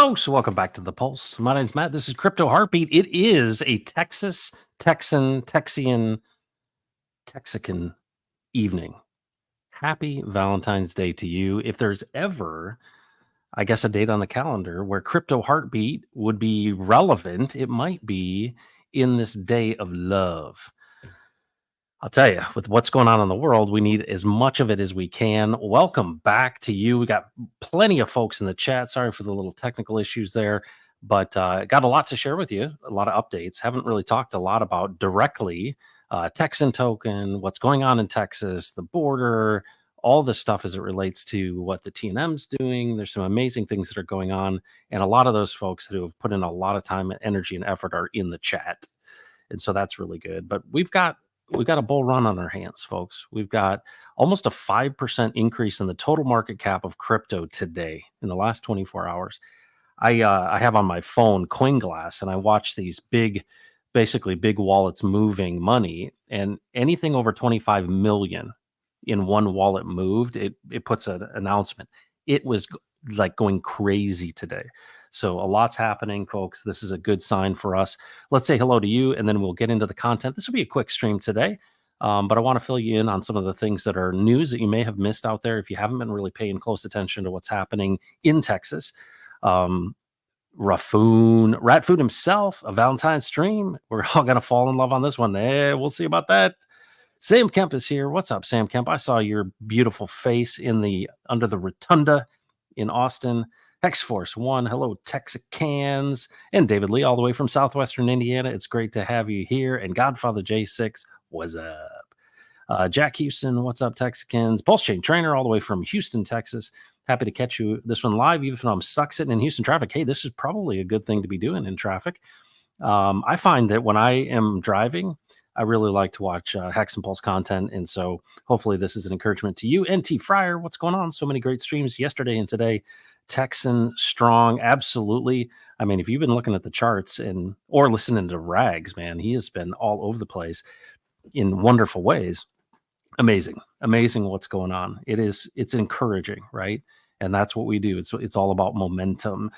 Folks, welcome back to the Pulse. My name's Matt. This is Crypto Heartbeat. It is a Texican evening. Happy Valentine's Day to you. If there's ever, I guess, a date on the calendar where Crypto Heartbeat would be relevant, it might be in this day of love. I'll tell you, with what's going on in the world, we need as much of it as we can. Welcome back to you. We got plenty of folks in the chat. Sorry for the little technical issues there, but got a lot to share with you, a lot of updates. Haven't really talked a lot about directly Texan token, what's going on in Texas, the border, all this stuff as it relates to what the TNM's doing. There's some amazing things that are going on, and a lot of those folks who have put in a lot of time and energy and effort are in the chat. And so that's really good. But we've got a bull run on our hands, folks. We've got almost a 5% increase in the total market cap of crypto today in the last 24 hours. I have on my phone CoinGlass, and I watch these basically big wallets moving money, and anything over 25 million in one wallet moved, it puts an announcement. It was like going crazy today. So a lot's happening, folks. This is a good sign for us. Let's say hello to you, and then we'll get into the content. This will be a quick stream today, but I want to fill you in on some of the things that are news that you may have missed out there if you haven't been really paying close attention to what's happening in Texas. Ratfood himself, a Valentine's stream. We're all going to fall in love on this one. We'll see about that. Sam Kemp is here. What's up, Sam Kemp? I saw your beautiful face under the rotunda in Austin. Hexforce 1, hello, Texicans, and David Lee, all the way from southwestern Indiana. It's great to have you here. And Godfather J6, what's up? Jack Houston, what's up, Texicans? Pulse Chain Trainer, all the way from Houston, Texas. Happy to catch you this one live, even if I'm stuck sitting in Houston traffic. Hey, this is probably a good thing to be doing in traffic. I find that when I am driving, I really like to watch Hex and Pulse content, and so hopefully this is an encouragement to you. NT Fryer, what's going on? So many great streams yesterday and today. Texan strong, absolutely. I mean, if you've been looking at the charts or listening to Rags, man, he has been all over the place in wonderful ways. Amazing what's going on. It's encouraging, right? And that's what we do. It's all about momentum.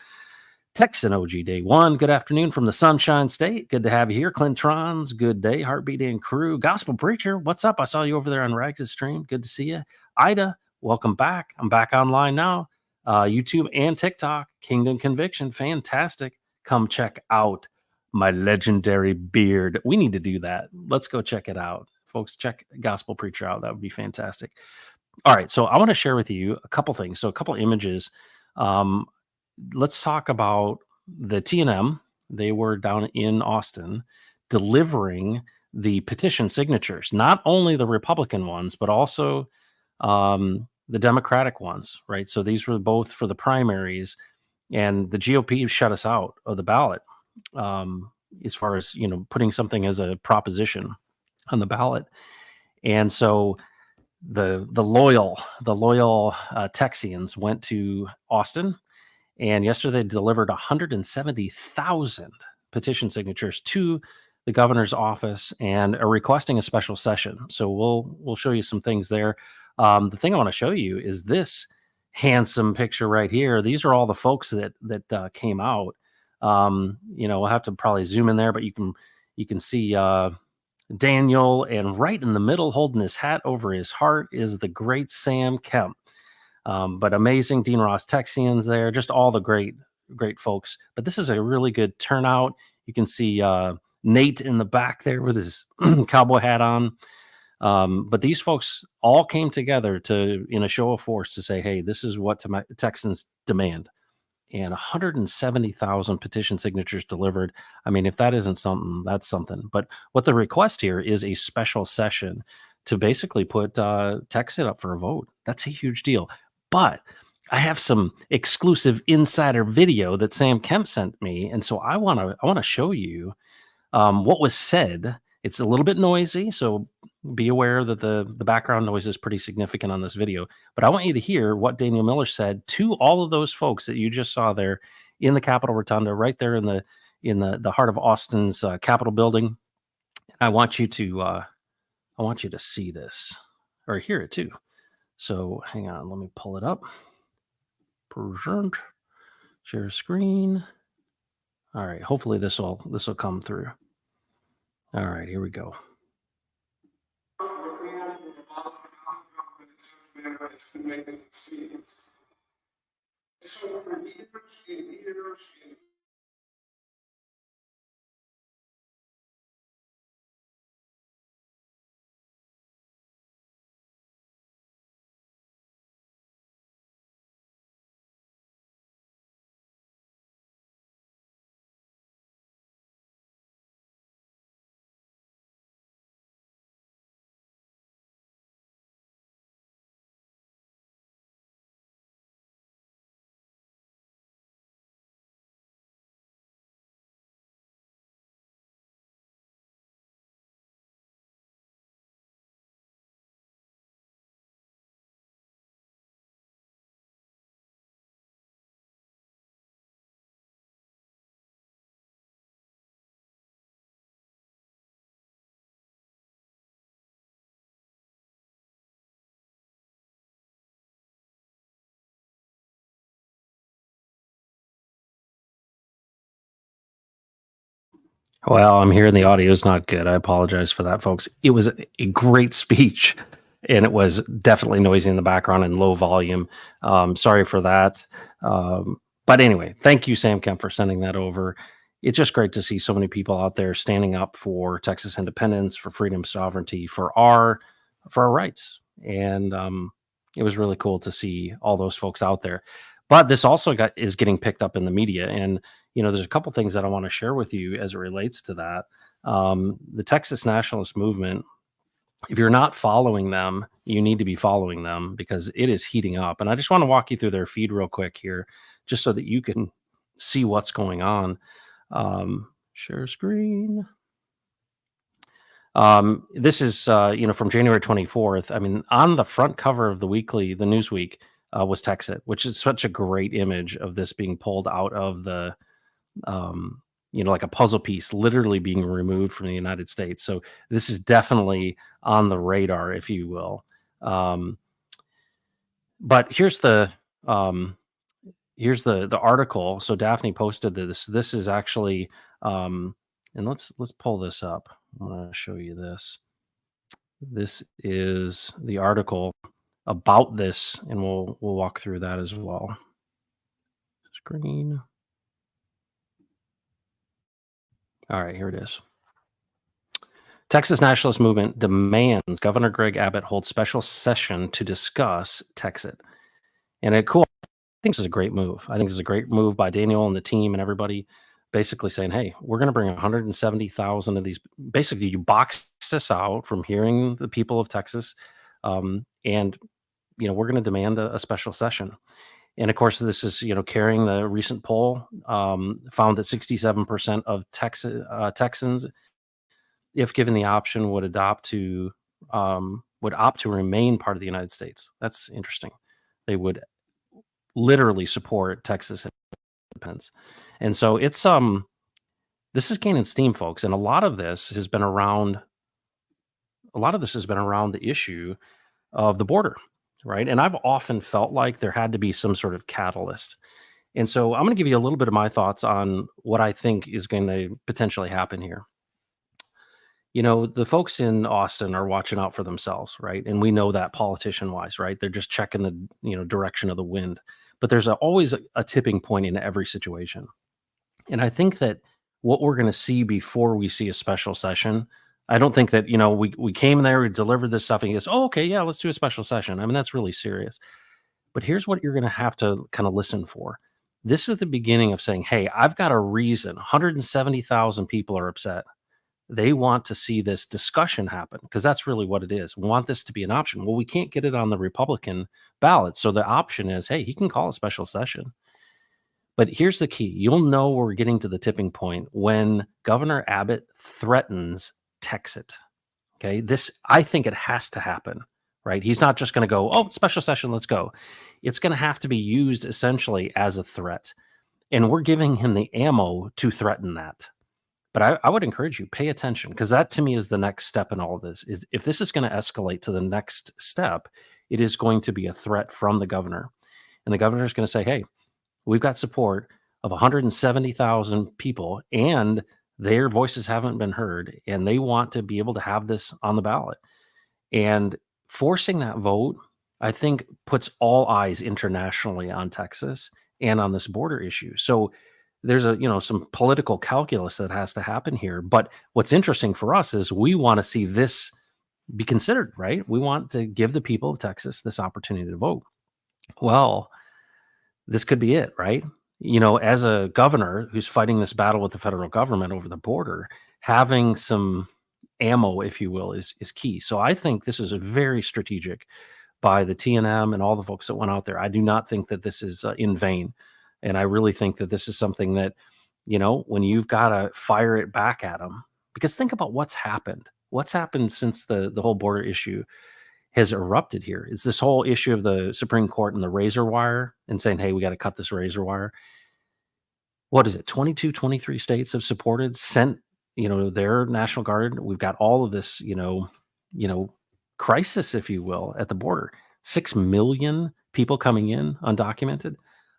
Texan OG Day 1, good afternoon from the Sunshine State. Good to have you here. Clintrons, good day. Heartbeat and crew. Gospel Preacher, what's up? I saw you over there on Rags' stream. Good to see you. Ida, welcome back. I'm back online now. YouTube and TikTok, Kingdom Conviction, fantastic. Come check out my legendary beard. We need to do that. Let's go check it out. Folks, check Gospel Preacher out. That would be fantastic. All right, so I want to share with you a couple things. So a couple images. Let's talk about the TNM. They were down in Austin delivering the petition signatures, not only the Republican ones, but also the Democratic ones, right? So these were both for the primaries, and the GOP shut us out of the ballot as far as, putting something as a proposition on the ballot. And so the loyal Texians went to Austin, and yesterday delivered 170,000 petition signatures to the governor's office and are requesting a special session. So we'll show you some things there. The thing I want to show you is this handsome picture right here. These are all the folks that came out. We'll have to probably zoom in there, but you can see Daniel, and right in the middle, holding his hat over his heart, is the great Sam Kemp. But amazing Dean Ross Texians there, just all the great folks. But this is a really good turnout. You can see Nate in the back there with his cowboy hat on. But these folks all came together in a show of force to say, hey, this is what Texans demand. And 170,000 petition signatures delivered. I mean, if that isn't something, that's something. But what the request here is a special session to basically put Texas up for a vote. That's a huge deal. But I have some exclusive insider video that Sam Kemp sent me, and so I want to show you what was said. It's a little bit noisy, so be aware that the background noise is pretty significant on this video. But I want you to hear what Daniel Miller said to all of those folks that you just saw there in the Capitol Rotunda, right there in the heart of Austin's Capitol building. I want you to see this or hear it too. So hang on, let me pull it up. Present Share screen. All right. Hopefully this will come through. All right. Here we go. Well, I'm hearing the audio is not good. I apologize for that, folks. It was a great speech, and it was definitely noisy in the background and low volume. Sorry for that. But anyway, thank you, Sam Kemp, for sending that over. It's just great to see so many people out there standing up for Texas independence, for freedom, sovereignty, for our rights, and it was really cool to see all those folks out there. But this also is getting picked up in the media, and there's a couple things that I want to share with you as it relates to that. The Texas nationalist movement, if you're not following them, you need to be following them because it is heating up. And I just want to walk you through their feed real quick here, just so that you can see what's going on. Share screen. This is, from January 24th. I mean, on the front cover of the Newsweek was Texit, which is such a great image of this being pulled out of the like a puzzle piece literally being removed from the United States. So this is definitely on the radar, if you will. But here's the article. So Daphne posted this. This is actually, and let's pull this up. I'm going to show you this. This is the article about this, and we'll walk through that as well. Screen. All right, here it is. Texas nationalist movement demands Governor Greg Abbott hold special session to discuss Texit. And I think this is a great move. I think this is a great move by Daniel and the team and everybody, basically saying, hey, we're going to bring 170,000 of these. Basically, you box this out from hearing the people of Texas. And we're going to demand a special session. And of course, this is, carrying the recent poll found that 67% of Texans, if given the option, would opt to remain part of the United States. That's interesting. They would literally support Texas independence. And so it's this is gaining steam, folks. And a lot of this has been around the issue of the border, right? And I've often felt like there had to be some sort of catalyst. And so I'm going to give you a little bit of my thoughts on what I think is going to potentially happen here. The folks in Austin are watching out for themselves, right? And we know that politician wise, right? They're just checking the, direction of the wind. But there's always a tipping point in every situation. And I think that what we're going to see before we see a special session, I don't think that, we came there, we delivered this stuff and he goes, oh, okay, yeah, let's do a special session. I mean, that's really serious. But here's what you're going to have to kind of listen for. This is the beginning of saying, hey, I've got a reason. 170,000 people are upset. They want to see this discussion happen because that's really what it is. We want this to be an option. Well, we can't get it on the Republican ballot. So the option is, hey, he can call a special session. But here's the key. You'll know we're getting to the tipping point when Governor Abbott threatens Texit. Okay. I think it has to happen, right? He's not just going to go, oh, special session, let's go. It's going to have to be used essentially as a threat. And we're giving him the ammo to threaten that. But I would encourage you, pay attention, because that to me is the next step in all of this. Is if this is going to escalate to the next step, it is going to be a threat from the governor. And the governor is going to say, hey, we've got support. of 170,000 people, and their voices haven't been heard, and they want to be able to have this on the ballot. And forcing that vote, I think, puts all eyes internationally on Texas and on this border issue. So there's some political calculus that has to happen here. But what's interesting for us is we want to see this be considered, right? We want to give the people of Texas this opportunity to vote. Well, this could be it, right? As a governor who's fighting this battle with the federal government over the border, having some ammo, if you will, is key. So I think this is a very strategic by the TNM and all the folks that went out there. I do not think that this is in vain, and I really think that this is something that when you've got to fire it back at them, because think about what's happened. What's happened since the whole border issue has erupted here? It's this whole issue of the Supreme Court and the razor wire and saying, hey, we got to cut this razor wire. What is it? 22, 23 states have supported, sent, their National Guard. We've got all of this, crisis, if you will, at the border. 6 million people coming in undocumented.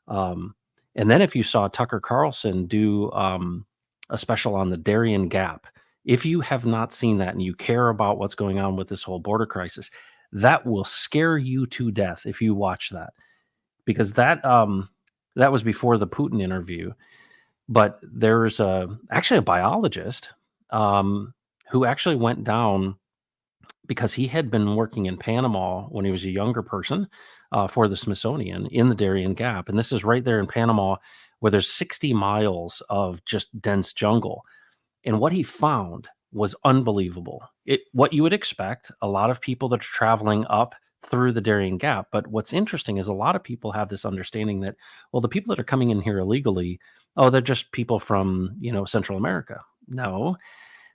And then if you saw Tucker Carlson do a special on the Darien Gap, if you have not seen that and you care about what's going on with this whole border crisis, that will scare you to death if you watch that, because that was before the Putin interview. But there's actually a biologist who actually went down because he had been working in Panama when he was a younger person for the Smithsonian in the Darien Gap. And this is right there in Panama where there's 60 miles of just dense jungle. And what he found was unbelievable. What you would expect, a lot of people that are traveling up through the Darien Gap. But what's interesting is a lot of people have this understanding that, well, the people that are coming in here illegally, they're just people from, Central America. No,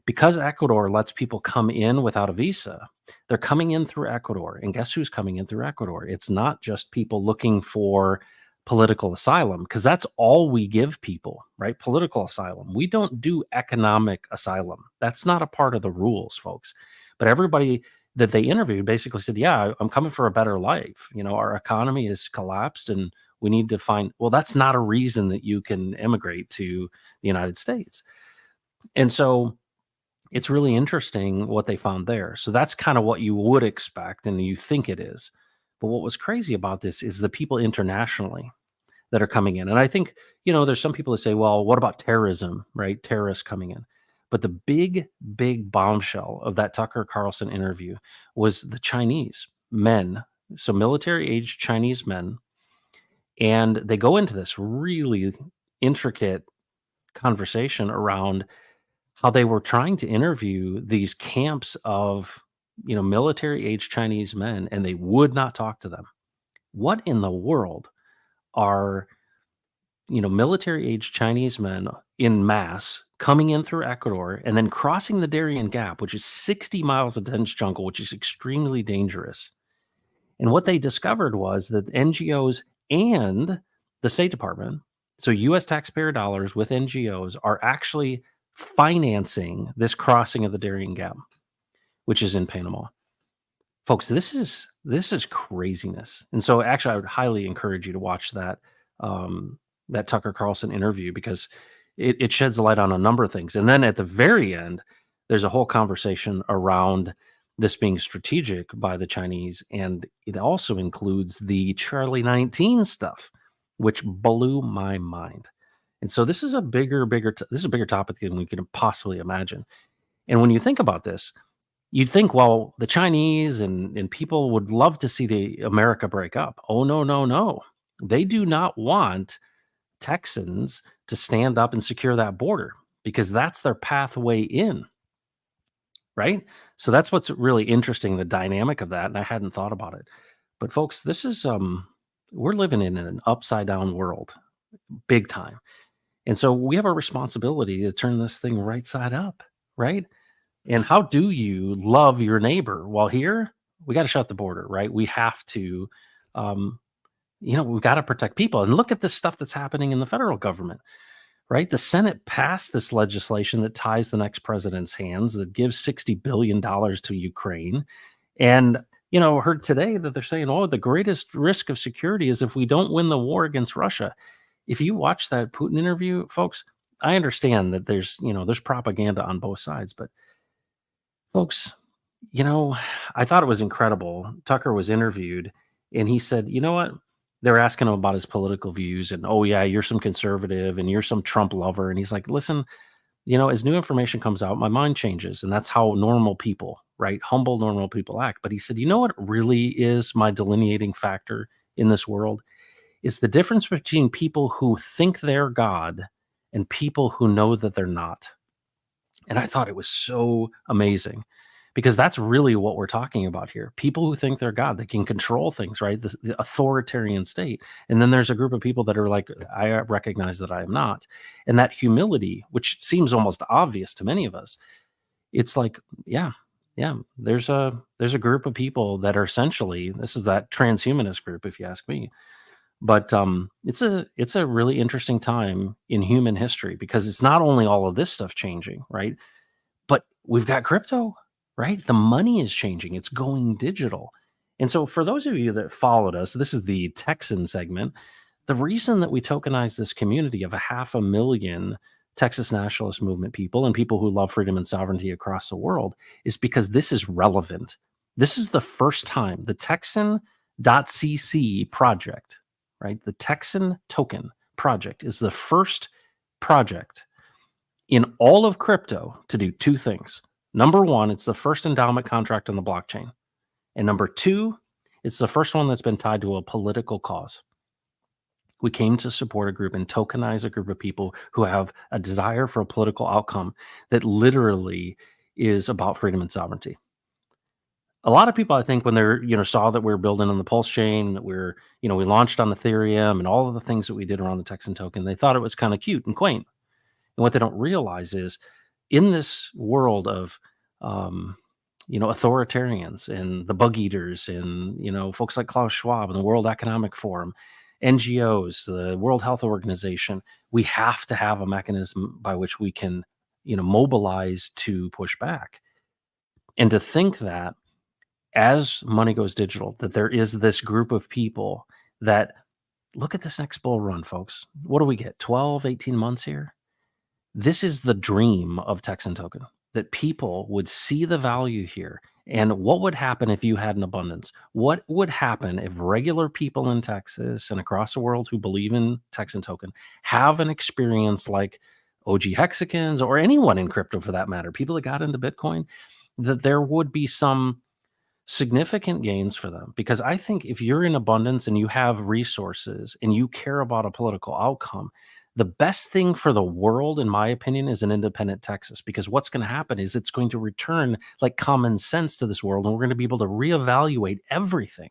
because Ecuador lets people come in without a visa, they're coming in through Ecuador. And guess who's coming in through Ecuador? It's not just people looking for political asylum, because that's all we give people, right? Political asylum. We don't do economic asylum. That's not a part of the rules, folks. But everybody that they interviewed basically said, yeah, I'm coming for a better life. Our economy has collapsed and we need to find, well, that's not a reason that you can immigrate to the United States. And so it's really interesting what they found there. So that's kind of what you would expect and you think it is. But what was crazy about this is the people internationally that are coming in. And I think, there's some people that say, well, what about terrorism, right? Terrorists coming in. But the big, big bombshell of that Tucker Carlson interview was the Chinese men. So military-aged Chinese men. And they go into this really intricate conversation around how they were trying to interview these camps of, military-aged Chinese men, and they would not talk to them. What in the world are, military-aged Chinese men in mass coming in through Ecuador and then crossing the Darien Gap, which is 60 miles of dense jungle, which is extremely dangerous. And what they discovered was that NGOs and the State Department, so U.S. taxpayer dollars with NGOs, are actually financing this crossing of the Darien Gap, which is in Panama. Folks, this is craziness. And so actually I would highly encourage you to watch that that Tucker Carlson interview, because it sheds a light on a number of things. And then at the very end, there's a whole conversation around this being strategic by the Chinese. And it also includes the Charlie 19 stuff, which blew my mind. And so this is a bigger topic than we can possibly imagine. And when you think about this, you'd think, well, the Chinese and people would love to see the America break up. Oh, no. They do not want Texans to stand up and secure that border, because that's their pathway in, right? So that's what's really interesting, the dynamic of that. And I hadn't thought about it. But folks, this is, we're living in an upside down world, big time. And so we have a responsibility to turn this thing right side up, right? And how do you love your neighbor? Well, here we got to shut the border, right? We have to, we've got to protect people. And look at this stuff that's happening in the federal government, right? The Senate passed this legislation that ties the next president's hands, that gives $60 billion to Ukraine. And, heard today that they're saying, the greatest risk of security is if we don't win the war against Russia. If you watch that Putin interview, folks, I understand that there's propaganda on both sides, but folks, you know, I thought it was incredible. Tucker was interviewed and he said, "You know what?" They're asking him about his political views and, "Oh yeah, you're some conservative and you're some Trump lover." And he's like, "Listen, as new information comes out, my mind changes, and that's how normal people, right? Humble, normal people act." But he said, "You know what really is my delineating factor in this world is the difference between people who think they're God and people who know that they're not." And I thought it was so amazing because that's really what we're talking about here. People who think they're God, they can control things, right? The authoritarian state. And then there's a group of people that are like, I recognize that I am not. And that humility, which seems almost obvious to many of us, it's like, yeah, yeah, there's a group of people that are essentially, this is that transhumanist group, if you ask me. But it's a really interesting time in human history because it's not only all of this stuff changing, right? But we've got crypto, right? The money is changing. It's going digital. And so for those of you that followed us, this is the Texan segment. The reason that we tokenize this community of a 500,000 Texas nationalist movement people and people who love freedom and sovereignty across the world is because this is relevant. This is the first time the texan.cc project, right? The Texan token project is the first project in all of crypto to do two things. Number one, it's the first endowment contract on the blockchain. And number two, it's the first one that's been tied to a political cause. We came to support a group and tokenize a group of people who have a desire for a political outcome that literally is about freedom and sovereignty. A lot of people, I think, when they're, saw that we were building on the Pulse chain, that we launched on Ethereum and all of the things that we did around the Texan token, they thought it was kind of cute and quaint. And what they don't realize is in this world of, authoritarians and the bug eaters and, folks like Klaus Schwab and the World Economic Forum, NGOs, the World Health Organization, we have to have a mechanism by which we can, mobilize to push back. And to think that as money goes digital, that there is this group of people that look at this next bull run, folks. What do we get? 12, 18 months here? This is the dream of Texan token, that people would see the value here. And what would happen if you had an abundance? What would happen if regular people in Texas and across the world who believe in Texan token have an experience like OG Hexicans or anyone in crypto for that matter, people that got into Bitcoin, that there would be some significant gains for them? Because I think if you're in abundance and you have resources and you care about a political outcome, the best thing for the world, in my opinion, is an independent Texas, because what's going to happen is it's going to return like common sense to this world, and we're going to be able to reevaluate everything.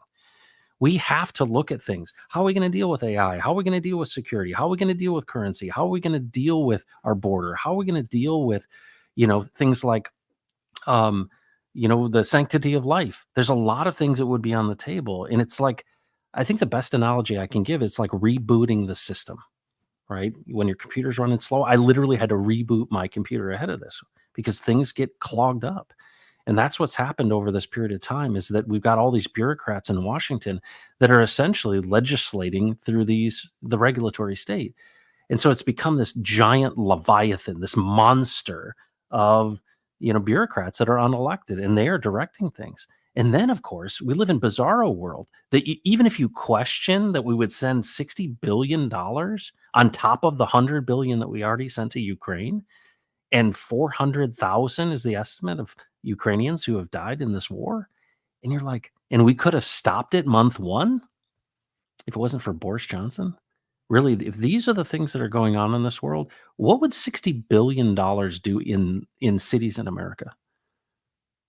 We have to look at things. How are we going to deal with AI? How are we going to deal with security? How are we going to deal with currency? How are we going to deal with our border? How are we going to deal with, things like, the sanctity of life? There's a lot of things that would be on the table. And it's like, I think the best analogy I can give is like rebooting the system. Right? When your computer's running slow, I literally had to reboot my computer ahead of this because things get clogged up. And that's what's happened over this period of time, is that we've got all these bureaucrats in Washington that are essentially legislating through the regulatory state. And so it's become this giant leviathan, this monster of, bureaucrats that are unelected, and they are directing things. And then, of course, we live in bizarro world that even if you question that we would send $60 billion on top of the 100 billion that we already sent to Ukraine, and 400,000 is the estimate of Ukrainians who have died in this war. And you're like, and we could have stopped it month one if it wasn't for Boris Johnson. Really, if these are the things that are going on in this world, what would $60 billion do in cities in America?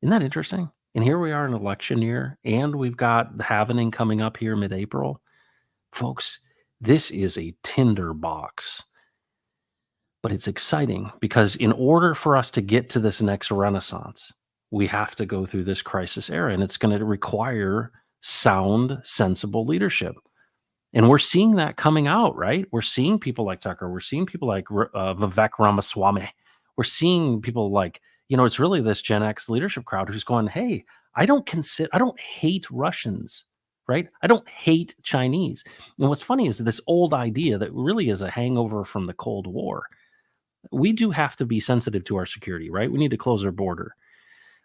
Isn't that interesting? And here we are in election year, and we've got the halvening coming up here mid-April. Folks, this is a tinderbox. But it's exciting because in order for us to get to this next renaissance, we have to go through this crisis era, and it's going to require sound, sensible leadership. And we're seeing that coming out, right? We're seeing people like Tucker. We're seeing people like Vivek Ramaswamy. We're seeing people like, it's really this Gen X leadership crowd who's going, hey, I don't hate Russians. right? I don't hate Chinese. And what's funny is this old idea that really is a hangover from the Cold War. We do have to be sensitive to our security, right? We need to close our border.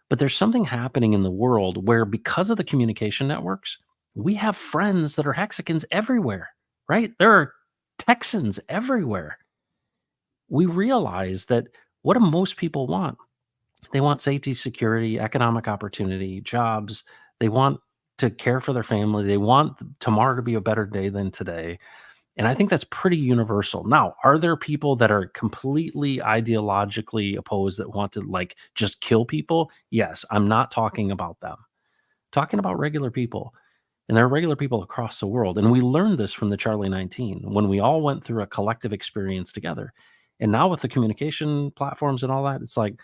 But there's something happening in the world where, because of the communication networks, we have friends that are Hexicans everywhere, right? There are Texans everywhere. We realize that, what do most people want? They want safety, security, economic opportunity, jobs. They want to care for their family. They want tomorrow to be a better day than today. And I think that's pretty universal. Now, are there people that are completely ideologically opposed that want to, like, just kill people? Yes, I'm not talking about them. Talking about regular people. And there are regular people across the world. And we learned this from the Charlie 19 when we all went through a collective experience together. And now with the communication platforms and all that, it's like,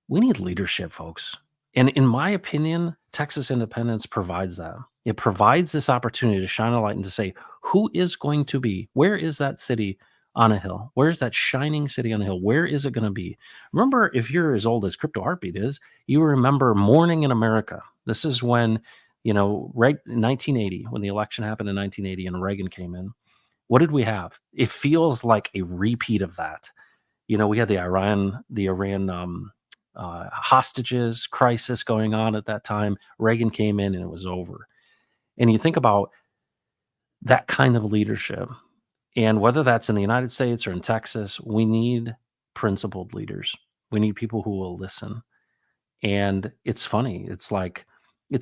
we need leadership, folks. And in my opinion, Texas independence provides that. It provides this opportunity to shine a light and to say, who is going to be, where is that city on a hill? Where's that shining city on a hill? Where is it going to be? Remember, if you're as old as Crypto Heartbeat is, you remember Morning in America. This is when, right in 1980, when the election happened in 1980 and Reagan came in. What did we have? It feels like a repeat of that. We had the Iran hostages crisis going on at that time. Reagan came in and it was over. And you think about that kind of leadership, and whether that's in the United States or in Texas, we need principled leaders. We need people who will listen. And it's funny. It's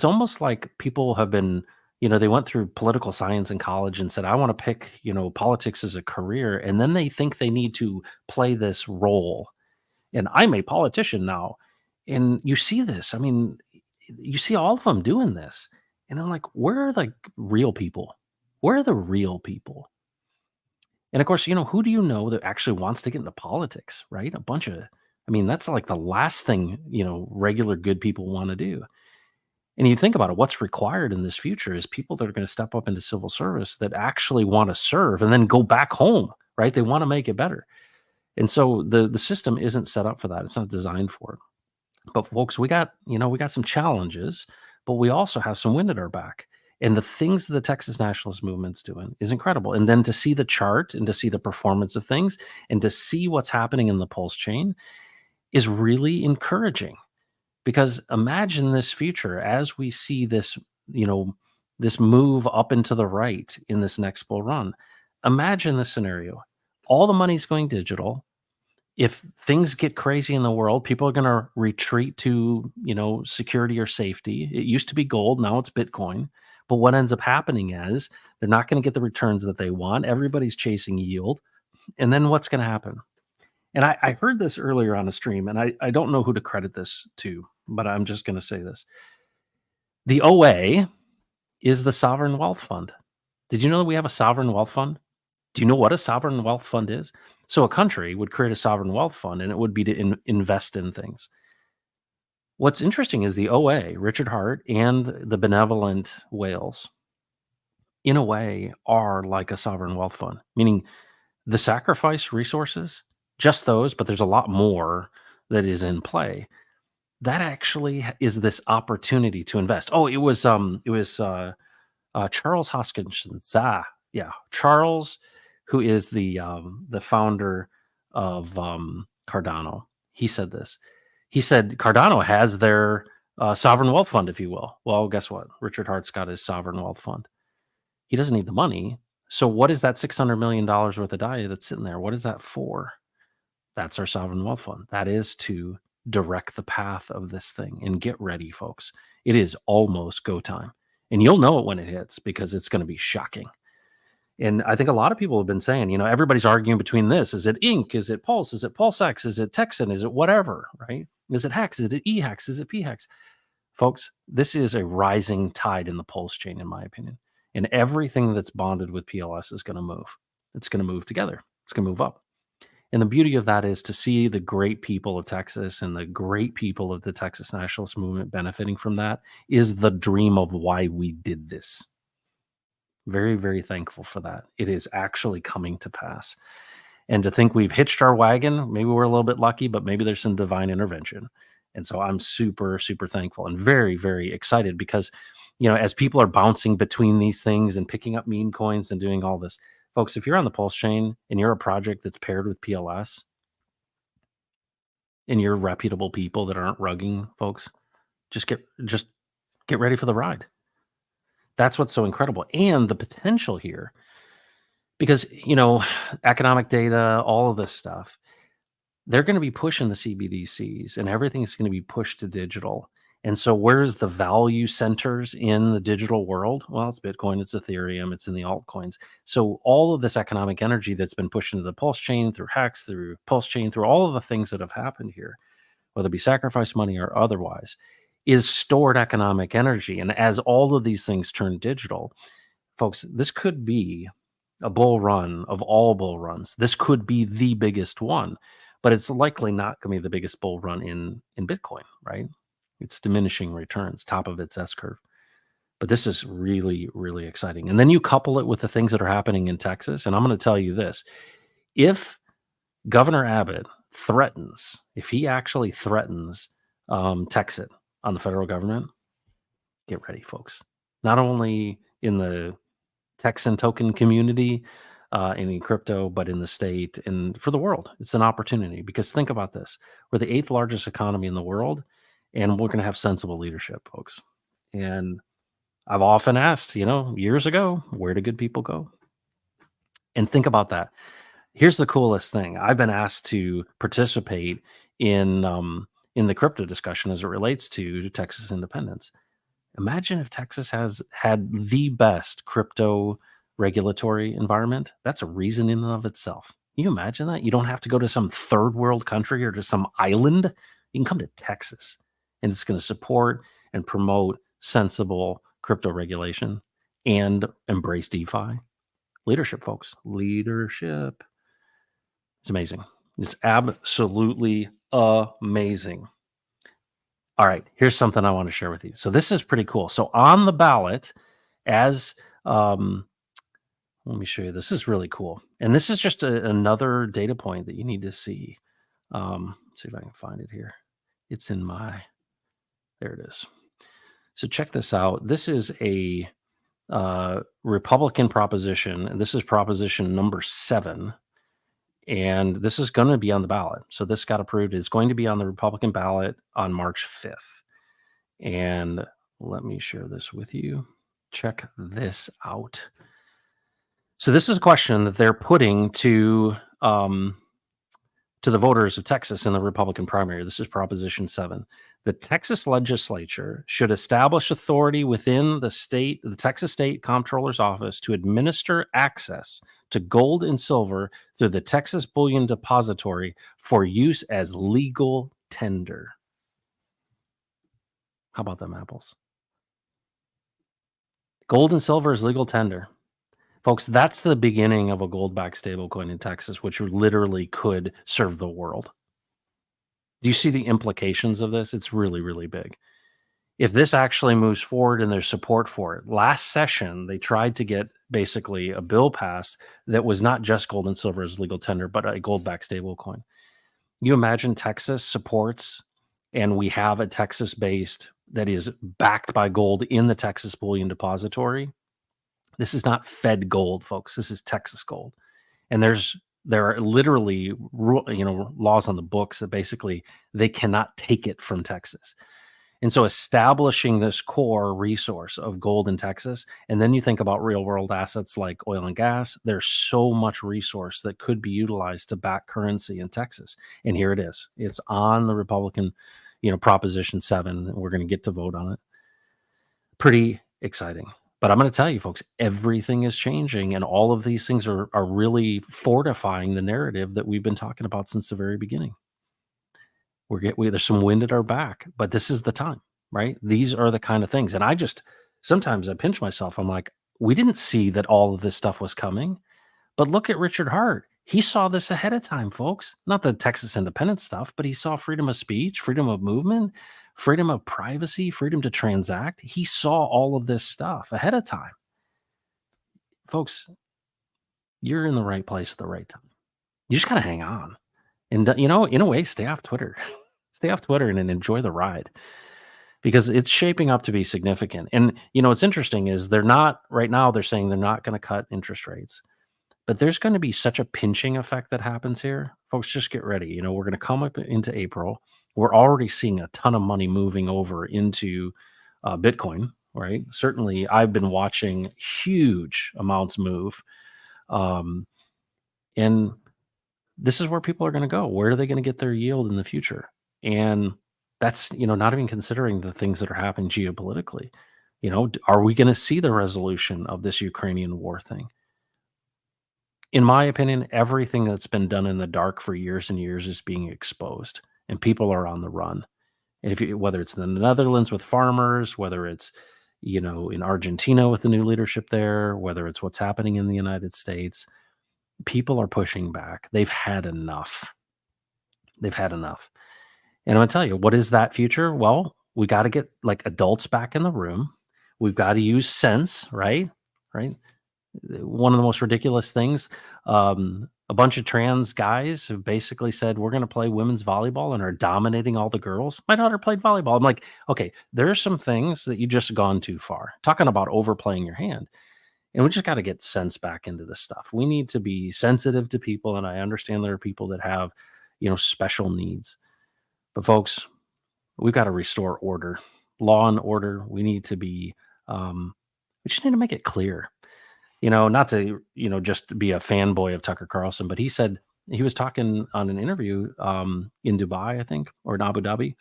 almost like people have been, they went through political science in college and said, I want to pick, politics as a career. And then they think they need to play this role. And I'm a politician now. And you see this. I mean, you see all of them doing this. And I'm like, where are the real people? Where are the real people? And of course, who do you know that actually wants to get into politics, right? That's like the last thing, regular good people want to do. And you think about it, what's required in this future is people that are going to step up into civil service that actually want to serve and then go back home, right? They want to make it better. And so the system isn't set up for that. It's not designed for it. But folks, we got some challenges, but we also have some wind at our back. And the things that the Texas nationalist movement's doing is incredible. And then to see the chart and to see the performance of things and to see what's happening in the pulse chain is really encouraging. Because imagine this future as we see this, this move up and to the right in this next bull run. Imagine this scenario. All the money's going digital. If things get crazy in the world, people are going to retreat to, security or safety. It used to be gold. Now it's Bitcoin. But what ends up happening is they're not going to get the returns that they want. Everybody's chasing yield. And then what's going to happen? And I heard this earlier on a stream, and I don't know who to credit this to, but I'm just going to say this. The OA is the Sovereign Wealth Fund. Did you know that we have a sovereign wealth fund? Do you know what a sovereign wealth fund is? So a country would create a sovereign wealth fund, and it would be to invest in things. What's interesting is the OA, Richard Hart, and the benevolent whales, in a way, are like a sovereign wealth fund, meaning the sacrifice resources, just those, but there's a lot more that is in play. That actually is this opportunity to invest. Oh, it was Charles Hoskins. Charles, who is the founder of Cardano. He said this. He said Cardano has their sovereign wealth fund, if you will. Well, guess what? Richard Hart's got his sovereign wealth fund. He doesn't need the money. So what is that $600 million worth of DAI that's sitting there? What is that for? That's our sovereign wealth fund. That is to direct the path of this thing. And get ready, folks. It is almost go time. And you'll know it when it hits because it's going to be shocking. And I think a lot of people have been saying, everybody's arguing between this. Is it Inc? Is it Pulse? Is it PulseX? Is it Texan? Is it whatever, right? Is it Hex? Is it eHex? Is it pHex? Folks, this is a rising tide in the Pulse chain, in my opinion. And everything that's bonded with PLS is going to move. It's going to move together. It's going to move up. And the beauty of that is to see the great people of Texas and the great people of the Texas nationalist movement benefiting from that is the dream of why we did this. Very, very thankful for that. It is actually coming to pass. And to think we've hitched our wagon, maybe we're a little bit lucky, but maybe there's some divine intervention. And so I'm super, super thankful and very, very excited because as people are bouncing between these things and picking up meme coins and doing all this, folks, if you're on the Pulse chain and you're a project that's paired with PLS and you're reputable people that aren't rugging folks, just get ready for the ride. That's what's so incredible. And the potential here, because, economic data, all of this stuff, they're going to be pushing the CBDCs and everything's going to be pushed to digital. And so where's the value centers in the digital world? Well, it's Bitcoin, it's Ethereum, it's in the altcoins. So all of this economic energy that's been pushed into the Pulse chain through Hex, through Pulse chain, through all of the things that have happened here, whether it be sacrifice money or otherwise, is stored economic energy. And as all of these things turn digital, folks, this could be a bull run of all bull runs. This could be the biggest one, but it's likely not going to be the biggest bull run in Bitcoin, right? It's diminishing returns, top of its S curve. But this is really, really exciting. And then you couple it with the things that are happening in Texas. And I'm going to tell you this. If Governor Abbott threatens, if he actually threatens Texas on the federal government, get ready, folks. Not only in the Texan token community and in crypto, but in the state and for the world. It's an opportunity because think about this. We're the 8th largest economy in the world, and we're going to have sensible leadership, folks. And I've often asked, years ago, where do good people go? And think about that. Here's the coolest thing. I've been asked to participate in the crypto discussion as it relates to Texas independence. Imagine if Texas has had the best crypto regulatory environment. That's a reason in and of itself. Can you imagine that? You don't have to go to some third world country or to some island. You can come to Texas, and it's going to support and promote sensible crypto regulation and embrace DeFi. Leadership, folks. Leadership. It's amazing. It's absolutely amazing. All right, here's something I want to share with you. So this is pretty cool. So on the ballot, as let me show you. This is really cool, and this is just another data point that you need to see. See if I can find it here. It's in my. There it is. So check this out. This is a Republican proposition, and this is proposition number 7. And this is going to be on the ballot. So this got approved. It's going to be on the Republican ballot on March 5th. And let me share this with you. Check this out. So this is a question that they're putting to the voters of Texas in the Republican primary. This is Proposition 7. The Texas legislature should establish authority within the Texas State Comptroller's Office to administer access to gold and silver through the Texas Bullion Depository for use as legal tender. How about them apples? Gold and silver is legal tender. Folks, that's the beginning of a gold-backed stablecoin in Texas, which literally could serve the world. Do you see the implications of this? It's really, really big. If this actually moves forward and there's support for it, last session, they tried to get basically a bill passed that was not just gold and silver as legal tender, but a gold-backed stablecoin. You imagine Texas supports, and we have a Texas-based that is backed by gold in the Texas Bullion Depository. This is not Fed gold, folks. This is Texas gold. And there are literally laws on the books that basically they cannot take it from Texas. And so establishing this core resource of gold in Texas, and then you think about real world assets like oil and gas, there's so much resource that could be utilized to back currency in Texas. And here it is. It's on the Republican, Proposition 7. We're going to get to vote on it. Pretty exciting. But I'm going to tell you, folks, everything is changing, and all of these things are really fortifying the narrative that we've been talking about since the very beginning. There's some wind at our back, but this is the time, right? These are the kind of things. And sometimes I pinch myself. I'm like, we didn't see that all of this stuff was coming, but look at Richard Hart. He saw this ahead of time, folks. Not the Texas independence stuff, but he saw freedom of speech, freedom of movement, freedom of privacy, freedom to transact. He saw all of this stuff ahead of time. Folks, you're in the right place at the right time. You just got to hang on. And, in a way, stay off Twitter. Stay off Twitter and enjoy the ride. because it's shaping up to be significant. And what's interesting is they're not right now. They're saying they're not going to cut interest rates, but there's going to be such a pinching effect that happens here, folks. Just get ready. We're going to come up into April. We're already seeing a ton of money moving over into Bitcoin. Right. Certainly, I've been watching huge amounts move. Um, and this is where people are going to go. Where are they going to get their yield in the future? And that's, not even considering the things that are happening geopolitically. Are we going to see the resolution of this Ukrainian war thing? In my opinion, everything that's been done in the dark for years and years is being exposed, and people are on the run. And whether it's in the Netherlands with farmers, whether it's in Argentina with the new leadership there, whether it's what's happening in the United States, people are pushing back. They've had enough. They've had enough. And I'm gonna tell you, what is that future? Well, we got to get like adults back in the room. We've got to use sense, right? Right. One of the most ridiculous things. A bunch of trans guys have basically said we're going to play women's volleyball and are dominating all the girls. My daughter played volleyball. I'm like, okay, there are some things that you just gone too far. Talking about overplaying your hand. And we just got to get sense back into this stuff. We need to be sensitive to people. And I understand there are people that have, special needs. But folks, we've got to restore order, law and order. We need to be, we just need to make it clear, not to, just be a fanboy of Tucker Carlson, but he said he was talking on an interview in Dubai, I think, or in Abu Dhabi.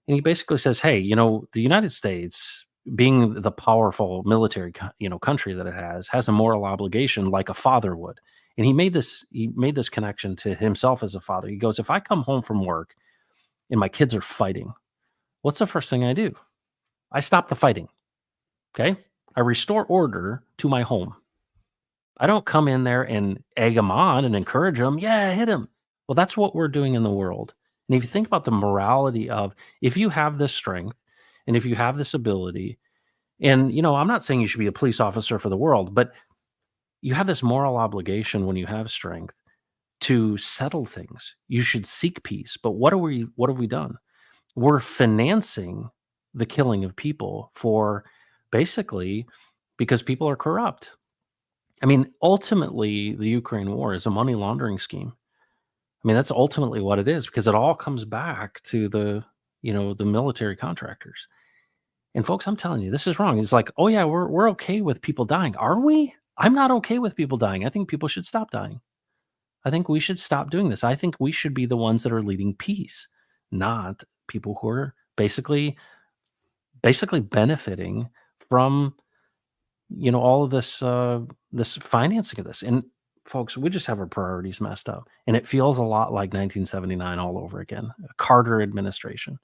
And he basically says, hey, the United States, being the powerful military, country that it has a moral obligation like a father would. And he made this connection to himself as a father. He goes, if I come home from work and my kids are fighting, what's the first thing I do? I stop the fighting. Okay. I restore order to my home. I don't come in there and egg them on and encourage them. Yeah, hit him. Well, that's what we're doing in the world. And if you think about the morality of, if you have this strength and if you have this ability, and, I'm not saying you should be a police officer for the world, but you have this moral obligation when you have strength to settle things. You should seek peace. But what have we done? We're financing the killing of people for basically because people are corrupt. I mean, ultimately, the Ukraine war is a money laundering scheme. I mean, that's ultimately what it is, because it all comes back to the military contractors. And folks, I'm telling you, this is wrong. It's like, oh yeah, we're okay with people dying. Are we? I'm not okay with people dying. I think people should stop dying. I think we should stop doing this. I think we should be the ones that are leading peace, not people who are basically benefiting from all of this financing of this. And folks, we just have our priorities messed up, and it feels a lot like 1979 all over again. A Carter administration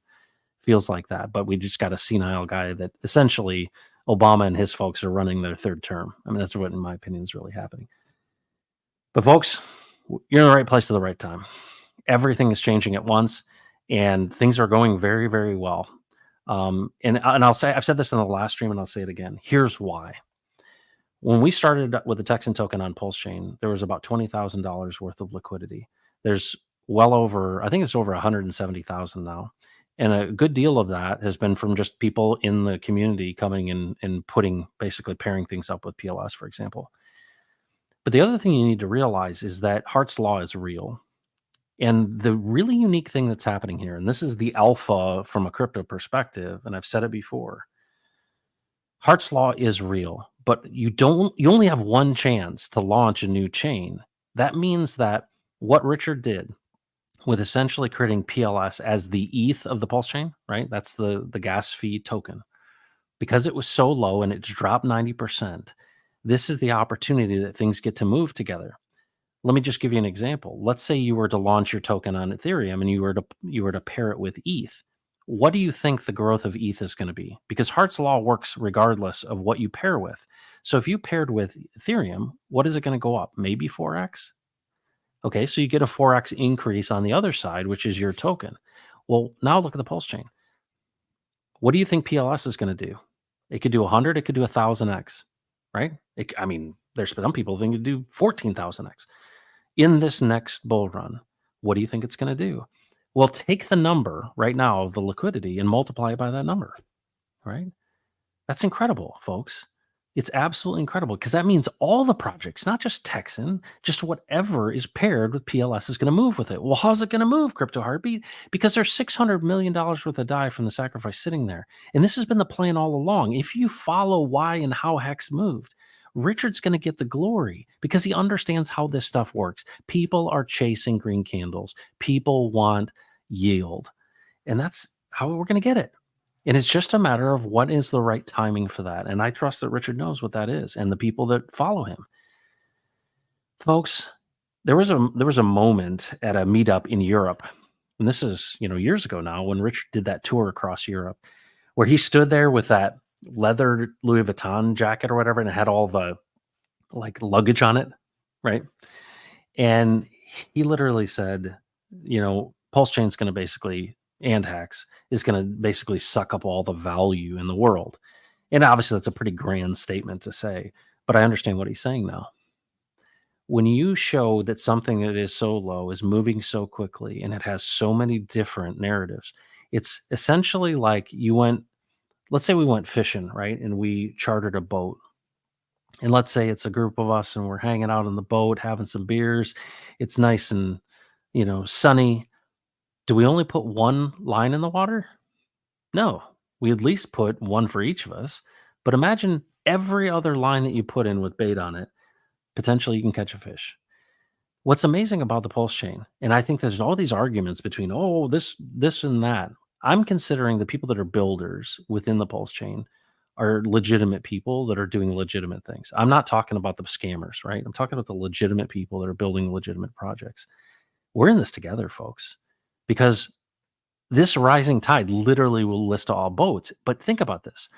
feels like that, but we just got a senile guy that essentially Obama and his folks are running their third term. I mean, that's what, in my opinion, is really happening. But folks, you're in the right place at the right time. Everything is changing at once, and things are going very, very well. And I'll say, I've said this in the last stream, and I'll say it again. Here's why. When we started with the Texan token on Pulse Chain, there was about $20,000 worth of liquidity. There's well over, I think it's over 170,000 now. And a good deal of that has been from just people in the community coming in and basically pairing things up with PLS, for example. But the other thing you need to realize is that Hart's Law is real. And the really unique thing that's happening here, and this is the alpha from a crypto perspective, and I've said it before, Hart's Law is real, but you only have one chance to launch a new chain. That means that what Richard did with essentially creating PLS as the ETH of the Pulse chain, right? That's the gas fee token. Because it was so low and it's dropped 90%, this is the opportunity that things get to move together. Let me just give you an example. Let's say you were to launch your token on Ethereum and you were to pair it with ETH. What do you think the growth of ETH is going to be? Because Hart's Law works regardless of what you pair with. So if you paired with Ethereum, what is it going to go up? Maybe 4x? Okay, so you get a 4x increase on the other side, which is your token. Well, now look at the Pulse chain. What do you think PLS is going to do? It could do 100, it could do 1,000x, right? There's some people think it could do 14,000x. In this next bull run, what do you think it's going to do? Well, take the number right now of the liquidity and multiply it by that number, right? That's incredible, folks. It's absolutely incredible because that means all the projects, not just Texan, just whatever is paired with PLS is going to move with it. Well, how's it going to move, Crypto Heartbeat? Because there's $600 million worth of DAI from the sacrifice sitting there. And this has been the plan all along. If you follow why and how Hex moved, Richard's going to get the glory because he understands how this stuff works. People are chasing green candles, people want yield. And that's how we're going to get it. And it's just a matter of what is the right timing for that. And I trust that Richard knows what that is and the people that follow him. Folks, there was a moment at a meetup in Europe, and this is, years ago now when Richard did that tour across Europe, where he stood there with that leather Louis Vuitton jacket or whatever, and it had all the like luggage on it, right? And he literally said, Pulse Chain's going to basically, and Hex is going to basically suck up all the value in the world. And obviously, that's a pretty grand statement to say, but I understand what he's saying now. When you show that something that is so low is moving so quickly and it has so many different narratives, it's essentially like let's say we went fishing, right? And we chartered a boat. And let's say it's a group of us and we're hanging out on the boat, having some beers. It's nice and, sunny. Do we only put one line in the water? No, we at least put one for each of us. But imagine every other line that you put in with bait on it, potentially you can catch a fish. What's amazing about the pulse chain, and I think there's all these arguments between, oh, this and that. I'm considering the people that are builders within the pulse chain are legitimate people that are doing legitimate things. I'm not talking about the scammers, right? I'm talking about the legitimate people that are building legitimate projects. We're in this together, folks, because this rising tide literally will lift all boats. But think about this.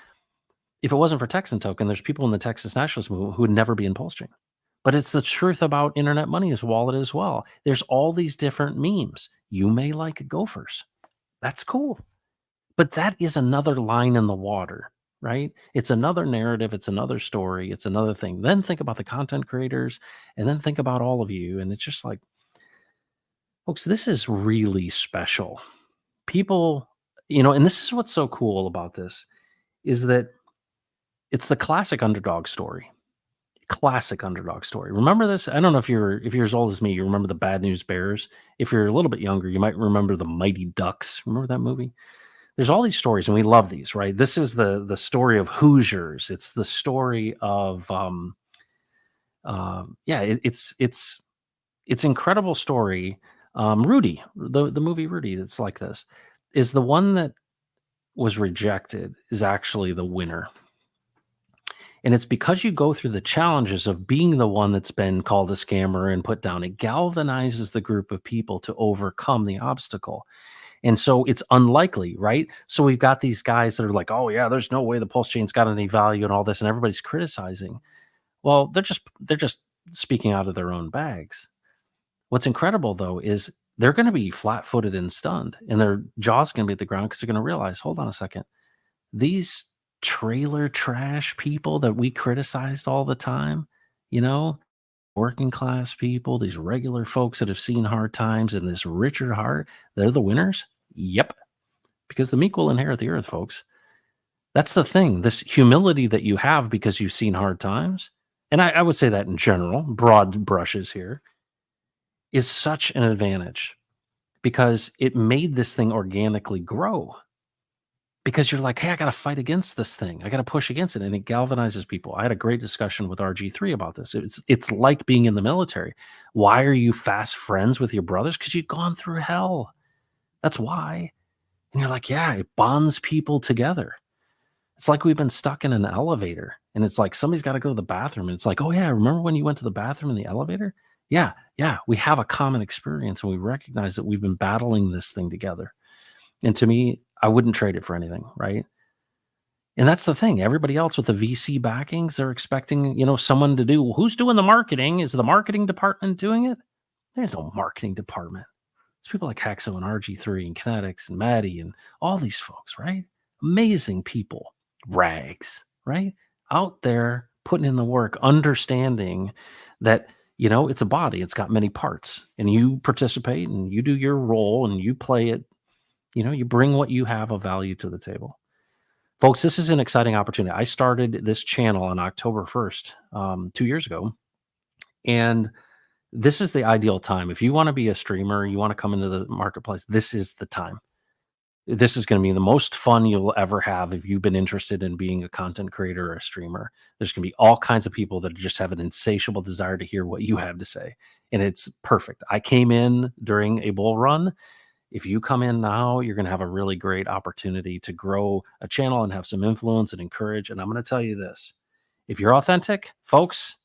If it wasn't for Texan token, there's people in the Texas nationalist movement who would never be in pulse chain. But it's the truth about internet money as wallet as well. There's all these different memes. You may like gophers. That's cool. But that is another line in the water, right? It's another narrative. It's another story. It's another thing. Then think about the content creators and then think about all of you. And it's just like, folks, this is really special. People, and this is what's so cool about this is that it's the classic underdog story. Classic underdog story. Remember this? I don't know if you're as old as me, you remember the Bad News Bears. If you're a little bit younger, you might remember the Mighty Ducks. Remember that movie? There's all these stories, and we love these, right? This is the story of Hoosiers. It's the story of it's incredible story. Rudy, the movie Rudy, that's like this, is the one that was rejected is actually the winner. And it's because you go through the challenges of being the one that's been called a scammer and put down. It galvanizes the group of people to overcome the obstacle. And so it's unlikely, right? So we've got these guys that are like, oh yeah, there's no way the pulse chain's got any value and all this, and everybody's criticizing. Well, they're just speaking out of their own bags. What's incredible though is they're going to be flat-footed and stunned, and their jaws going to be at the ground because they're going to realize, hold on a second, these trailer trash people that we criticized all the time, working class people, these regular folks that have seen hard times and this Richard Hart, they're the winners? Yep. Because the meek will inherit the earth, folks. That's the thing. This humility that you have because you've seen hard times, and I would say that in general, broad brushes here, is such an advantage because it made this thing organically grow. Because you're like, hey, I got to fight against this thing. I got to push against it. And it galvanizes people. I had a great discussion with RG3 about this. It's like being in the military. Why are you fast friends with your brothers? Because you've gone through hell. That's why. And you're like, yeah, it bonds people together. It's like we've been stuck in an elevator. And it's like somebody's got to go to the bathroom. And it's like, oh, yeah, remember when you went to the bathroom in the elevator? Yeah. We have a common experience. And we recognize that we've been battling this thing together. And to me, I wouldn't trade it for anything, right? And that's the thing. Everybody else with the VC backings, they're expecting, someone to do. Well, who's doing the marketing? Is the marketing department doing it? There's no marketing department. It's people like Hexo and RG3 and Kinetics and Maddie and all these folks, right? Amazing people, rags, right? Out there putting in the work, understanding that It's a body. It's got many parts, and you participate and you do your role and you play it. You bring what you have of value to the table. Folks, this is an exciting opportunity. I started this channel on October 1st, 2 years ago, and this is the ideal time. If you want to be a streamer, you want to come into the marketplace, this is the time. This is going to be the most fun you'll ever have if you've been interested in being a content creator or a streamer. There's going to be all kinds of people that just have an insatiable desire to hear what you have to say. And it's perfect. I came in during a bull run. If you come in now, you're going to have a really great opportunity to grow a channel and have some influence and encourage. And I'm going to tell you this: if you're authentic, folks,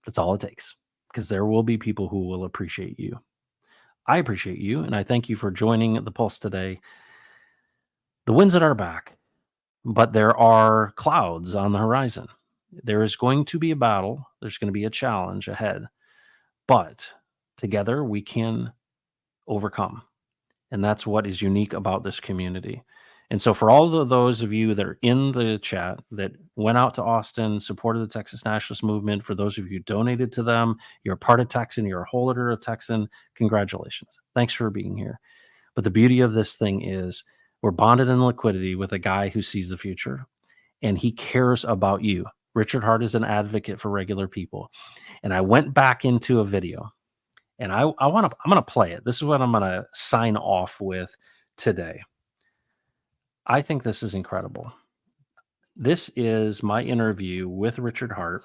that's all it takes, because there will be people who will appreciate you. I appreciate you, and I thank you for joining the Pulse today. The wind's at our back, but there are clouds on the horizon. There is going to be a battle. There's going to be a challenge ahead, but together we can overcome. And that's what is unique about this community. And so for all of those of you that are in the chat that went out to Austin, supported the Texas nationalist movement, for those of you who donated to them, you're a part of Texan, you're a holder of Texan, congratulations. Thanks for being here. But the beauty of this thing is we're bonded in liquidity with a guy who sees the future, and he cares about you. Richard Hart is an advocate for regular people. And I went back into a video, and I'm going to play it. This is what I'm going to sign off with today. I think this is incredible. This is my interview with Richard Hart,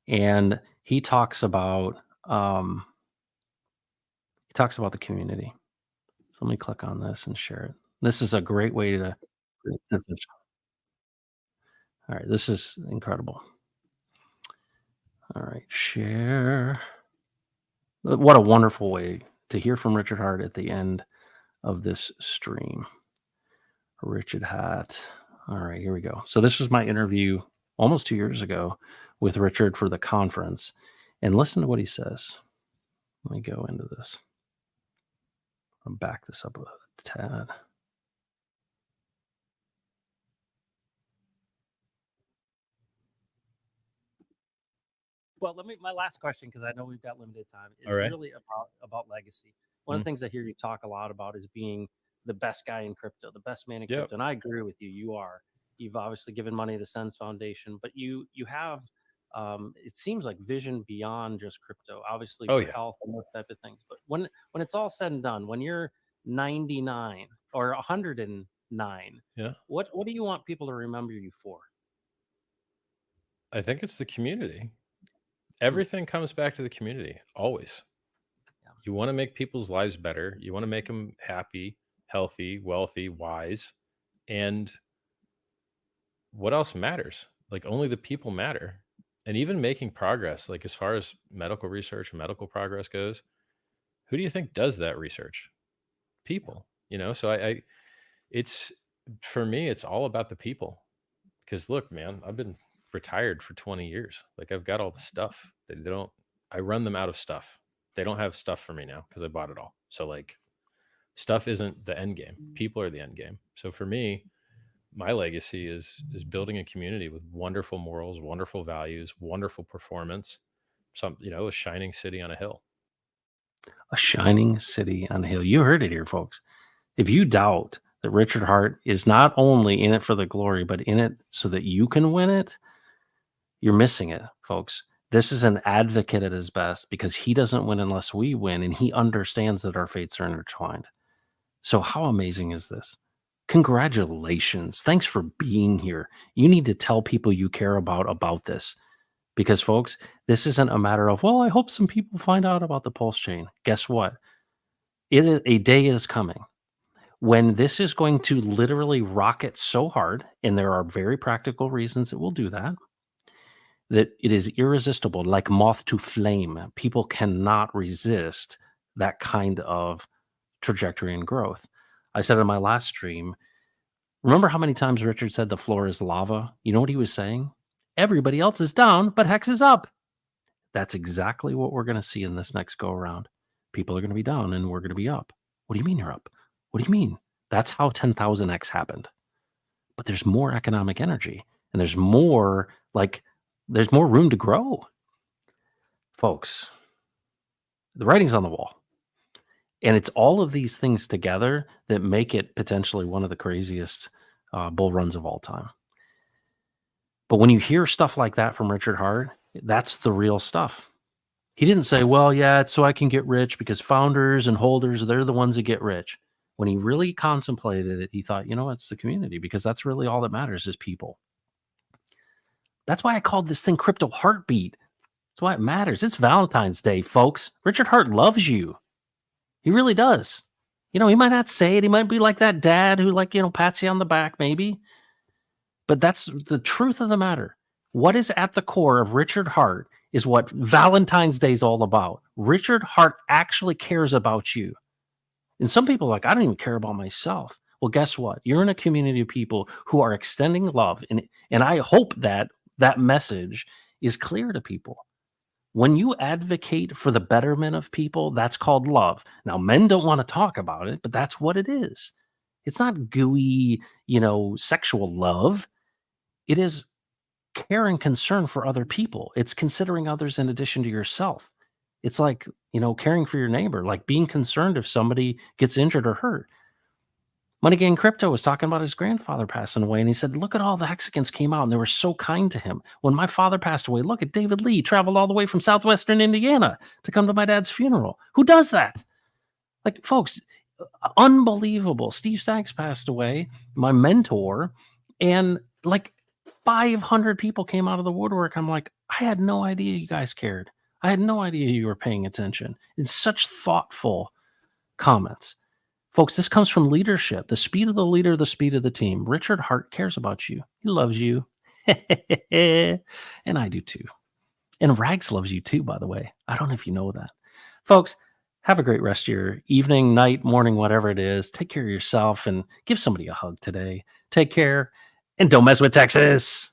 and he talks about the community. So let me click on this and share it. This is a great way to. All right, this is incredible. All right, share. What a wonderful way to hear from Richard Hart at the end of this stream. Richard Hart. All right, here we go. So this was my interview almost 2 years ago with Richard for the conference. And listen to what he says. Let me go into this. I'll back this up a tad. Well, my last question, because I know we've got limited time, is really about legacy. One of the things I hear you talk a lot about is being the best guy in crypto, the best man in crypto. And I agree with you. You are. You've obviously given money to the Sens Foundation, but you have, it seems like, vision beyond just crypto, obviously for health and those type of things. But when it's all said and done, when you're 99 or 109, what do you want people to remember you for? I think it's the community. Everything comes back to the community, always. You want to make people's lives better. You want to make them happy, healthy, wealthy, wise. And what else matters? Like, only the people matter. And even making progress, like as far as medical research and medical progress goes, who do you think does that research? People, So it's, for me, it's all about the people. Because look, man, I've been retired for 20 years. Like, I've got all the stuff. I run them out of stuff. They don't have stuff for me now because I bought it all. So, like, stuff isn't the end game. People are the end game. So for me, my legacy is building a community with wonderful morals, wonderful values, wonderful performance. A shining city on a hill. A shining city on a hill. You heard it here, folks. If you doubt that Richard Hart is not only in it for the glory, but in it so that you can win it, you're missing it, folks. This is an advocate at his best, because he doesn't win unless we win, and he understands that our fates are intertwined. So how amazing is this? Congratulations. Thanks for being here. You need to tell people you care about this, because, folks, this isn't a matter of, well, I hope some people find out about the Pulse chain. Guess what? A day is coming when this is going to literally rocket so hard, and there are very practical reasons it will do that it is irresistible, like moth to flame. People cannot resist that kind of trajectory and growth. I said in my last stream, remember how many times Richard said the floor is lava? You know what he was saying? Everybody else is down, but Hex is up. That's exactly what we're going to see in this next go around. People are going to be down and we're going to be up. What do you mean you're up? What do you mean? That's how 10,000x happened. But there's more economic energy, and there's more room to grow. Folks, the writing's on the wall. And it's all of these things together that make it potentially one of the craziest bull runs of all time. But when you hear stuff like that from Richard Hart, that's the real stuff. He didn't say, well, yeah, it's so I can get rich because founders and holders, they're the ones that get rich. When he really contemplated it, he thought, it's the community, because that's really all that matters is people. That's why I called this thing Crypto Heartbeat. That's why it matters. It's Valentine's Day, folks. Richard Hart loves you. He really does. He might not say it. He might be like that dad who pats you on the back maybe. But that's the truth of the matter. What is at the core of Richard Hart is what Valentine's Day is all about. Richard Hart actually cares about you. And some people are like, I don't even care about myself. Well, guess what? You're in a community of people who are extending love. And I hope that message is clear to people. When you advocate for the betterment of people, that's called love. Now, men don't want to talk about it, but that's what it is. It's not gooey, sexual love. It is care and concern for other people. It's considering others in addition to yourself. It's like, caring for your neighbor, like being concerned if somebody gets injured or hurt. Money Gang Crypto was talking about his grandfather passing away, and he said, look at all the Texicans came out, and they were so kind to him. When my father passed away, look at David Lee, traveled all the way from southwestern Indiana to come to my dad's funeral. Who does that? Like, folks, unbelievable. Steve Sachs passed away, my mentor, and 500 people came out of the woodwork. I'm like, I had no idea you guys cared. I had no idea you were paying attention. It's such thoughtful comments. Folks, this comes from leadership. The speed of the leader, the speed of the team. Richard Hart cares about you. He loves you. And I do too. And Rags loves you too, by the way. I don't know if you know that. Folks, have a great rest of your evening, night, morning, whatever it is. Take care of yourself and give somebody a hug today. Take care and don't mess with Texas.